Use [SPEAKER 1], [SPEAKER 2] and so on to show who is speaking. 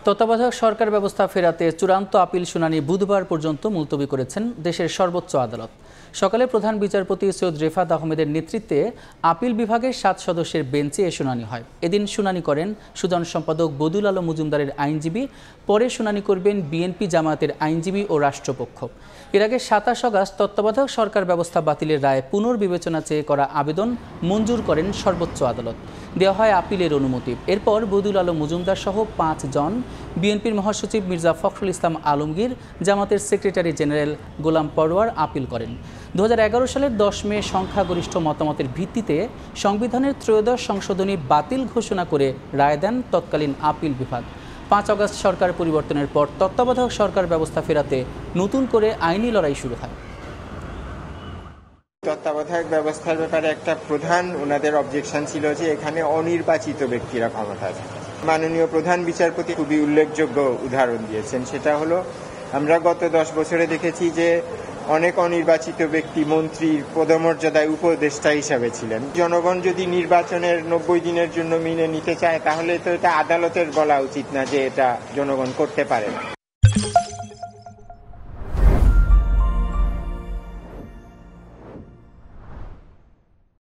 [SPEAKER 1] তত্ত্বাবধায়ক সরকার ব্যবস্থা ফেরাতে চূড়ান্ত আপিল শুনানি বুধবার পর্যন্ত মুলতবি করেছেন দেশের সর্বোচ্চ আদালত। সকালে প্রধান বিচারপতি সৈয়দ রেফাত আহমেদের নেতৃত্বে আপিল বিভাগের 7 সদস্যের বেঞ্চে এ শুনানি হয়। এদিন শুনানি করেন সুজন সম্পাদক বদিউল আলম মজুমদারের আইনজীবী, পরে শুনানি করবেন বিএনপি জামায়াতের আইনজীবী ও রাষ্ট্রপক্ষ। এর আগে 27 আগস্ট তত্ত্বাবধায়ক সরকার ব্যবস্থা বাতিলের রায় পুনর্বিবেচনা চেয়ে করা আবেদন মঞ্জুর করেন সর্বোচ্চ আদালত। দেওয়া হয় আপিলের অনুমতি। এরপর বদিউল আলম মজুমদার সহ 5 জন, বিএনপির মহাসচিব মির্জা ফখরুল ইসলাম আলমগীর, জামাতের সেক্রেটারি জেনারেল গোলাম পরোয়ার আপিল করেন। 2011 সালের 10 মে সংখ্যাগরিষ্ঠ মতামতের ভিত্তিতে সংবিধানের ত্রয়োদশ সংশোধনী বাতিল ঘোষণা করে রায় দেন তৎকালীন আপিল বিভাগ। 5 আগস্ট সরকার পরিবর্তনের পর তত্ত্বাবধায়ক সরকার ব্যবস্থা ফেরাতে নতুন করে আইনি লড়াই শুরু হয়।
[SPEAKER 2] তত্ত্বাবধায়ক ব্যবস্থার ব্যাপারে একটা প্রধান ওনাদের অবজেকশন ছিল যে এখানে অনির্বাচিত ব্যক্তিরা ক্ষমতায় থাকে। মাননীয় প্রধান বিচারপতি খুবই উল্লেখযোগ্য উদাহরণ দিয়েছেন। সেটা হলো, আমরা গত 10 বছরে দেখেছি যে অনেক অনির্বাচিত ব্যক্তি মন্ত্রীর পদমর্যাদায় উপদেষ্টা হিসাবে ছিলেন। জনগণ যদি নির্বাচনের 90 দিনের জন্য মেনে নিতে চায়, তাহলে তো এটা আদালতের বলা উচিত না যে এটা জনগণ করতে পারে না।